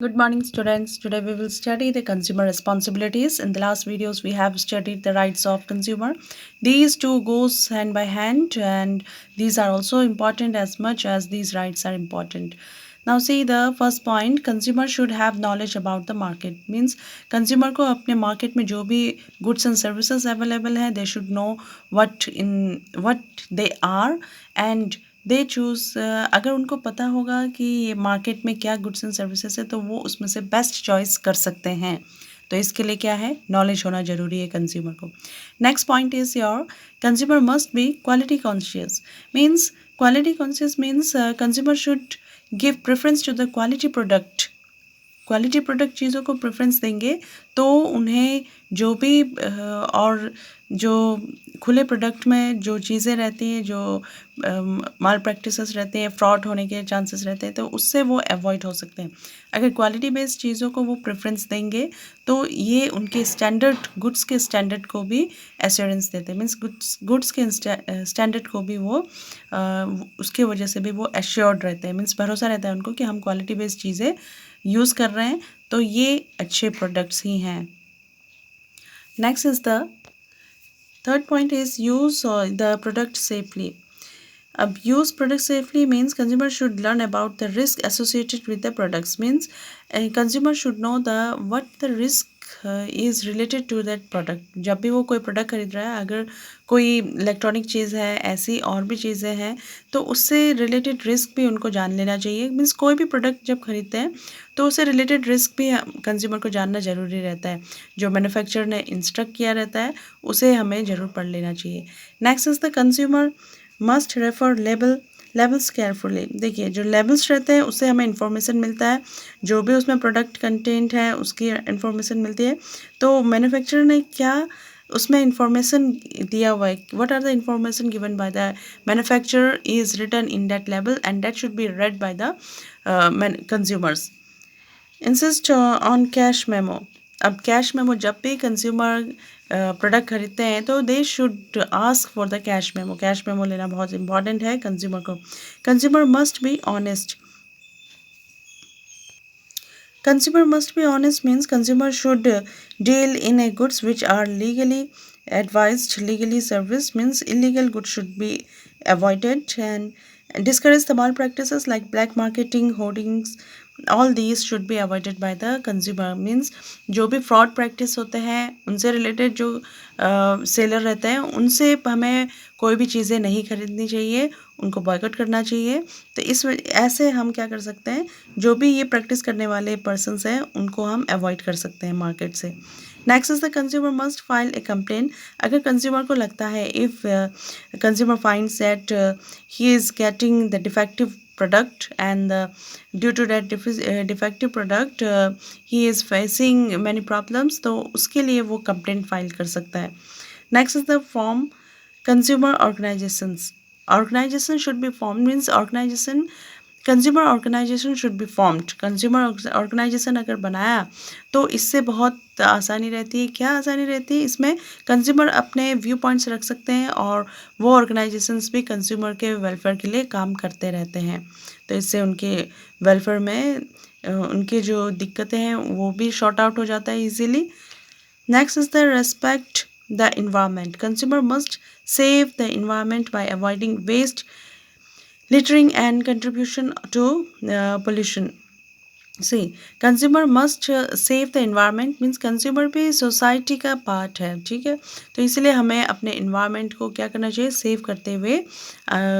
Good morning, students. Today we will study the consumer responsibilities. In the last videos, we have studied the rights of consumer. These two goes hand by hand, and these are also important as much as these rights are important. Now, see the first point: consumer should have knowledge about the market. Means consumer को अपने market में जो भी goods and services available है, they should know what they are and they choose अगर उनको पता होगा कि ये मार्केट में क्या गुड्स एंड सर्विसेज है तो वो उसमें से बेस्ट चॉइस कर सकते हैं। तो इसके लिए क्या है, नॉलेज होना ज़रूरी है कंज्यूमर को। Next point is your consumer must be quality conscious. Means quality conscious means consumer should give preference to the quality product चीज़ों को प्रेफरेंस देंगे तो उन्हें जो भी और जो खुले प्रोडक्ट में जो चीज़ें रहती हैं, जो माल प्रैक्टिसेस रहते हैं, फ्रॉड होने के चांसेस रहते हैं, तो उससे वो अवॉइड हो सकते हैं। अगर क्वालिटी बेस्ड चीज़ों को वो प्रेफरेंस देंगे तो ये उनके गुड्स के स्टैंडर्ड को भी एश्योरेंस देते हैं। मीन्स गुड्स के स्टैंडर्ड को भी वो उसके वजह से भी वो एश्योर्ड रहते हैं। मीन्स भरोसा रहता है उनको कि हम क्वालिटी बेस्ड चीज़ें यूज़ कर रहे हैं तो ये अच्छे प्रोडक्ट्स ही हैं। Next is the third point is use the product safely. अब use product safely means consumer should learn about the risk associated with the products. Means consumer should know what the risk is related to that product. जब भी वो कोई product खरीद रहा है, अगर कोई इलेक्ट्रॉनिक चीज़ है, ऐसी और भी चीज़ें हैं, तो उससे रिलेटेड रिस्क भी उनको जान लेना चाहिए। मीन्स कोई भी प्रोडक्ट जब खरीदते हैं तो उससे रिलेटेड रिस्क भी कंज्यूमर को जानना ज़रूरी रहता है। जो मैन्युफैक्चरर ने इंस्ट्रक्ट किया रहता है उसे हमें ज़रूर पढ़ लेना चाहिए। Next is the consumer must refer labels carefully. देखिए, जो लेबल्स रहते हैं उससे हमें इंफॉर्मेशन मिलता है, जो भी उसमें प्रोडक्ट कंटेंट है उसकी इंफॉर्मेशन मिलती है। तो मैन्युफैक्चरर ने क्या उसमें इंफॉर्मेशन दिया हुआ है, what are the information given by the manufacturer is written in that label and that should be read by the consumers. Insist on cash memo. अब कैश मेमो जब भी कंज्यूमर प्रोडक्ट खरीदते हैं तो they should ask for the cash memo. Cash memo लेना बहुत important है consumer को। Consumer must be honest. Consumer must be honest means consumer should deal in a goods which are legally advised, legally serviced means illegal goods should be avoided and discourage the malpractices like black marketing, hoardings. All these should be avoided by the consumer means जो भी fraud practice होते हैं उनसे related जो seller रहते हैं उनसे हमें कोई भी चीज़ें नहीं खरीदनी चाहिए, उनको बॉयकॉट करना चाहिए। तो ऐसे हम क्या कर सकते हैं, जो भी ये प्रैक्टिस करने वाले पर्सन्स हैं उनको हम अवॉइड कर सकते हैं मार्केट से। Next is the consumer must file A complain. अगर कंज्यूमर को लगता है if consumer finds that he is getting the defective product and due to that defective product he is facing many problems, तो उसके लिए वो complaint file कर सकता है। Next is the form consumer organisations. Organisation should be form means organisation consumer organisation should be formed. Consumer organisation अगर बनाया तो इससे बहुत आसानी रहती है। क्या आसानी रहती है इसमें, कंज्यूमर अपने व्यू पॉइंट्स रख सकते हैं और वो ऑर्गेनाइजेशंस भी कंज्यूमर के वेलफेयर के लिए काम करते रहते हैं। तो इससे उनके वेलफेयर में उनके जो दिक्कतें हैं वो भी शॉर्ट आउट हो जाता है easily. Next is the respect the environment. Consumer must save the environment by avoiding waste, littering and contribution to pollution. See consumer must save the environment means consumer भी सोसाइटी का part है, ठीक है। तो इसलिए हमें अपने इन्वायरमेंट को क्या करना चाहिए, सेव करते हुए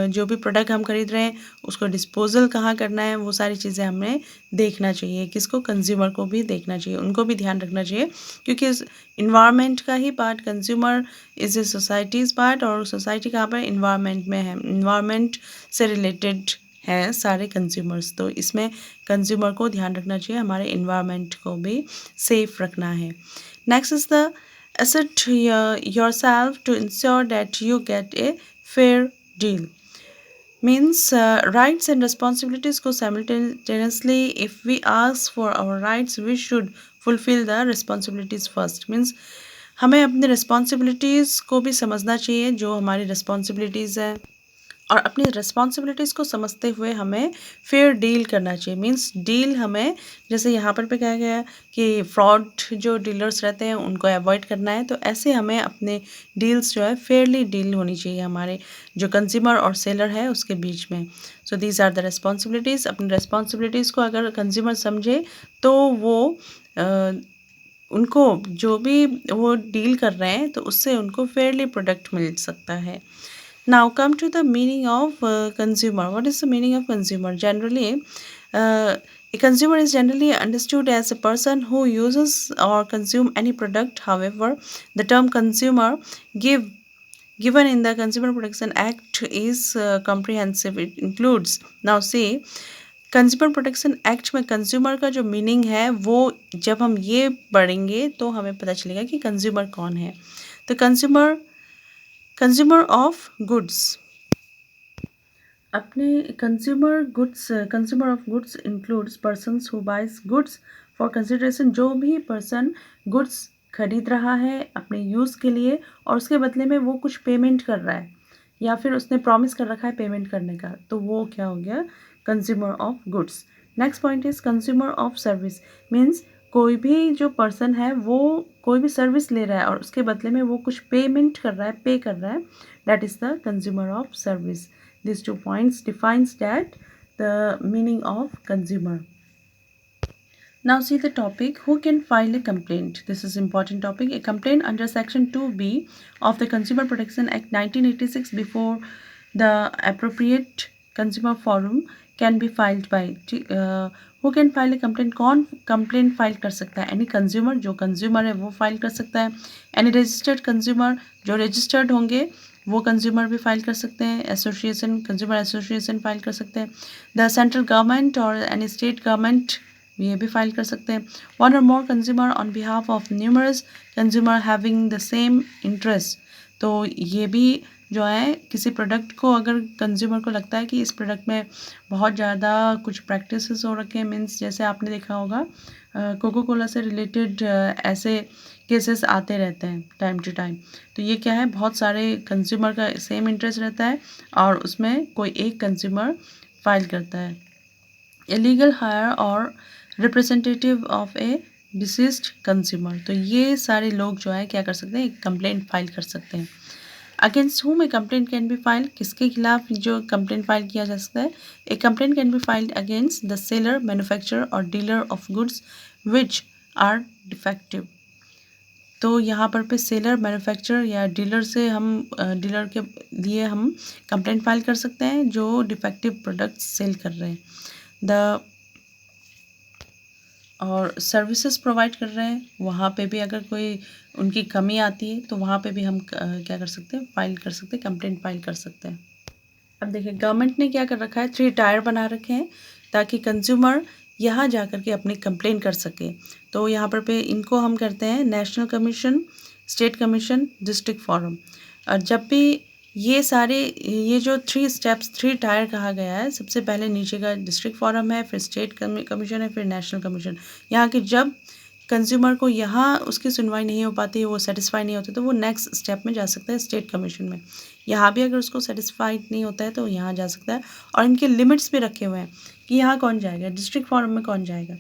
जो भी प्रोडक्ट हम खरीद रहे हैं उसको डिस्पोजल कहाँ करना है वो सारी चीज़ें हमें देखना चाहिए। किसको, कंज्यूमर को भी देखना चाहिए, उनको भी ध्यान रखना चाहिए क्योंकि इन्वायरमेंट का ही part consumer is a society's part और सोसाइटी कहाँ पर, इन्वायरमेंट में है। इन्वायरमेंट से रिलेटेड हैं सारे कंज्यूमर्स, तो इसमें कंज्यूमर को ध्यान रखना चाहिए, हमारे इन्वायरमेंट को भी सेफ रखना है। Next is the assert yourself to ensure that you get a fair deal means rights and responsibilities go simultaneously. If we ask for our rights we should fulfill the responsibilities first means हमें अपनी responsibilities को भी समझना चाहिए, जो हमारी responsibilities है और अपनी रिस्पॉन्सिबिलिटीज़ को समझते हुए हमें फेयर डील करना चाहिए। मीन्स डील हमें, जैसे यहाँ पर कहा गया है कि फ्रॉड जो डीलर्स रहते हैं उनको अवॉइड करना है, तो ऐसे हमें अपने डील्स जो है फेयरली डील होनी चाहिए हमारे जो कंज्यूमर और सेलर है उसके बीच में। So these are the responsibilities. अपनी रिस्पॉन्सिबिलिटीज़ को अगर कंज्यूमर समझे तो वो उनको जो भी वो डील कर रहे हैं तो उससे उनको फेयरली प्रोडक्ट मिल सकता है। Now come to the meaning of consumer. What is the meaning of consumer? Generally, a consumer is generally understood as a person who uses or consume any product. However, the term consumer given in the Consumer Protection Act is comprehensive. It includes, now see, consumer protection act में consumer का जो meaning है वो जब हम ये पढ़ेंगे तो हमें पता चलेगा कि कंज्यूमर कौन है। तो कंज्यूमर ऑफ गुड्स, अपने consumer of goods includes persons who buys goods for consideration. जो भी पर्सन गुड्स खरीद रहा है अपने यूज़ के लिए और उसके बदले में वो कुछ पेमेंट कर रहा है या फिर उसने प्रॉमिस कर रखा है पेमेंट करने का, तो वो क्या हो गया, consumer of goods. Next point is consumer of service. Means कोई भी जो पर्सन है वो कोई भी सर्विस ले रहा है और उसके बदले में वो कुछ पेमेंट कर रहा है, पे कर रहा है, that is the consumer of service. These 2 points defines that the meaning of consumer. Now see the topic, who can file a complaint. This is important topic. A complaint under section 2B of the Consumer Protection Act 1986 before the appropriate consumer forum can be filed by who can file a complaint. कौन complaint file कर सकता है? Any consumer, जो consumer है वो file कर सकता है। Any registered consumer, जो registered होंगे वो कंज्यूमर भी फाइल कर सकते हैं। एसोसिएशन, कंज्यूमर एसोसिएशन फाइल कर सकते हैं। The central government or any state government ये भी फाइल कर सकते हैं। One or more consumer on behalf of numerous consumer having the same interest. तो ये भी जो है किसी प्रोडक्ट को अगर कंज्यूमर को लगता है कि इस प्रोडक्ट में बहुत ज़्यादा कुछ प्रैक्टिसेस हो रखे हैं, मीन्स जैसे आपने देखा होगा कोको कोला से रिलेटेड ऐसे केसेस आते रहते हैं टाइम टू टाइम। तो ये क्या है, बहुत सारे कंज्यूमर का सेम इंटरेस्ट रहता है और उसमें कोई एक कंज्यूमर फाइल करता है। इलीगल हायर और representative of A deceased consumer, तो ये सारे लोग जो है क्या कर सकते हैं, एक कंप्लेंट फाइल कर सकते हैं। Against whom a complaint can be filed, किसके खिलाफ जो कंप्लेंट फाइल किया जा सकता है। A complaint can be filed against the seller, manufacturer or dealer of goods which are defective. तो यहाँ पर सेलर, मैन्युफैक्चरर या डीलर से हम डीलर के लिए हम कंप्लेंट फाइल कर सकते हैं जो डिफेक्टिव प्रोडक्ट सेल कर रहे हैं। द और सर्विसेज प्रोवाइड कर रहे हैं वहाँ पे भी अगर कोई उनकी कमी आती है तो वहाँ पे भी हम क्या कर सकते हैं, फाइल कर सकते हैं, कंप्लेंट फाइल कर सकते हैं। अब देखिए गवर्नमेंट ने क्या कर रखा है, 3 टायर बना रखे हैं ताकि कंज्यूमर यहाँ जा कर के अपनी कंप्लेंट कर सके। तो यहाँ पर इनको हम करते हैं national commission, state commission, district forum. और जब भी ये जो 3 स्टेप्स, 3 टायर कहा गया है, सबसे पहले नीचे का डिस्ट्रिक्ट फोरम है, फिर स्टेट कमीशन है, फिर नेशनल कमीशन। यहाँ के जब कंज्यूमर को यहाँ उसकी सुनवाई नहीं हो पाती, वो सेटिस्फाई नहीं होते, तो वो नेक्स्ट स्टेप में जा सकता है स्टेट कमीशन में। यहाँ भी अगर उसको सेटिस्फाइड नहीं होता है तो यहाँ जा सकता है। और इनके लिमिट्स भी रखे हुए हैं कि यहाँ कौन जाएगा, डिस्ट्रिक्ट फोरम में कौन जाएगा,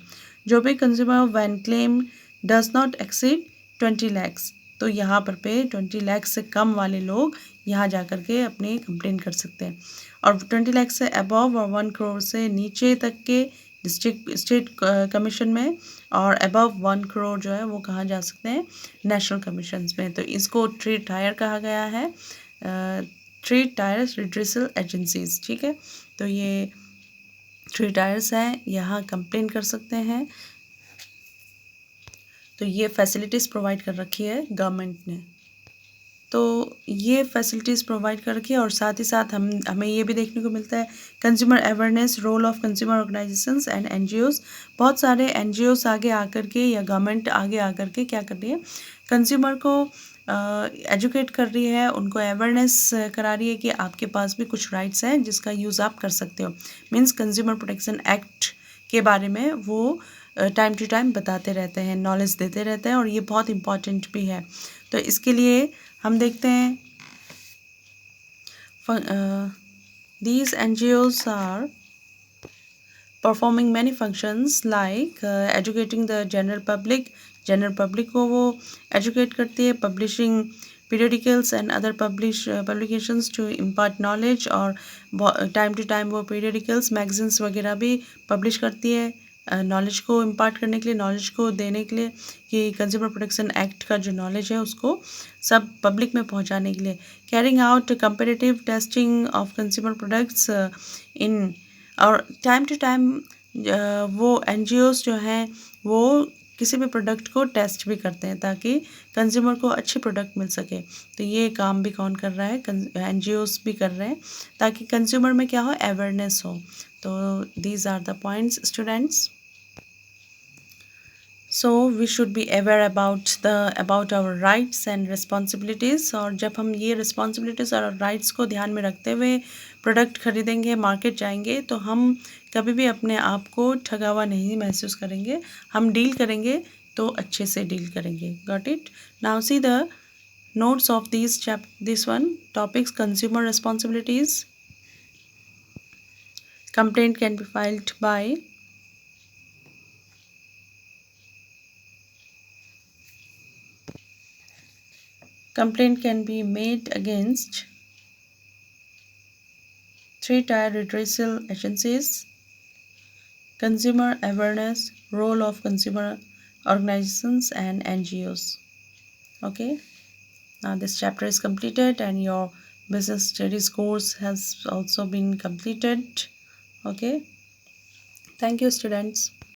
जो भी consumer when claim does not exceed 20 lakhs। तो यहाँ पर 20 लाख से कम वाले लोग यहाँ जा कर के अपनी कंप्लेंट कर सकते हैं। और 20 लाख से अबव और 1 करोड़ से नीचे तक के डिस्ट्रिक्ट स्टेट कमीशन में, और अबव 1 करोड़ जो है वो कहाँ जा सकते हैं, नेशनल कमीशंस में। तो इसको 3 टायर कहा गया है, 3 टायर्स रिड्रेसल एजेंसीज। ठीक है, तो ये 3 टायर्स हैं, यहाँ कंप्लेंट कर सकते हैं। तो ये फैसिलिटीज़ प्रोवाइड कर रखी है गवर्नमेंट ने। तो ये फैसिलिटीज़ प्रोवाइड कर रखी है और साथ ही साथ हमें ये भी देखने को मिलता है consumer awareness, role of consumer organisations and NGOs. बहुत सारे एनजीओज आगे आकर के या गवर्नमेंट आगे आकर के क्या कर रही है, कंज्यूमर को एजुकेट कर रही है, उनको अवेयरनेस करा रही है कि आपके पास भी कुछ राइट्स हैं जिसका यूज़ आप कर सकते हो। मीन्स कंज्यूमर प्रोटेक्शन एक्ट के बारे में वो टाइम टू टाइम बताते रहते हैं, नॉलेज देते रहते हैं और ये बहुत इम्पॉर्टेंट भी है। तो इसके लिए हम देखते हैं These NGOs are performing many functions like educating the general public को वो educate करती है, publishing periodicals and other publications to impart knowledge, और time to time वो periodicals magazines वगैरह भी publish करती है नॉलेज को इम्पार्ट करने के लिए, नॉलेज को देने के लिए, कि कंज्यूमर प्रोटेक्शन एक्ट का जो नॉलेज है उसको सब पब्लिक में पहुंचाने के लिए। Carrying out comparative testing of consumer products in, और टाइम टू टाइम वो एनजीओज जो हैं वो किसी भी प्रोडक्ट को टेस्ट भी करते हैं ताकि कंज्यूमर को अच्छी प्रोडक्ट मिल सके। तो ये काम भी कौन कर रहा है, एनजीओज भी कर रहे हैं, ताकि कंज्यूमर में क्या हो, अवेयरनेस हो। तो these are the points students. So we should be aware about our rights and responsibilities, और जब हम ये रिस्पॉन्सिबिलिटीज़ और राइट्स को ध्यान में रखते हुए प्रोडक्ट खरीदेंगे, मार्केट जाएंगे, तो हम कभी भी अपने आप को ठगा हुआ नहीं महसूस करेंगे। हम डील करेंगे तो अच्छे से डील करेंगे। Got it? Now see the notes of this one topics: consumer responsibilities. Complaint can be filed by complaint can be made against three-tier redressal agencies. Consumer awareness, role of consumer organizations and NGOs. Okay, now this chapter is completed and your business studies course has also been completed. Okay, thank you students.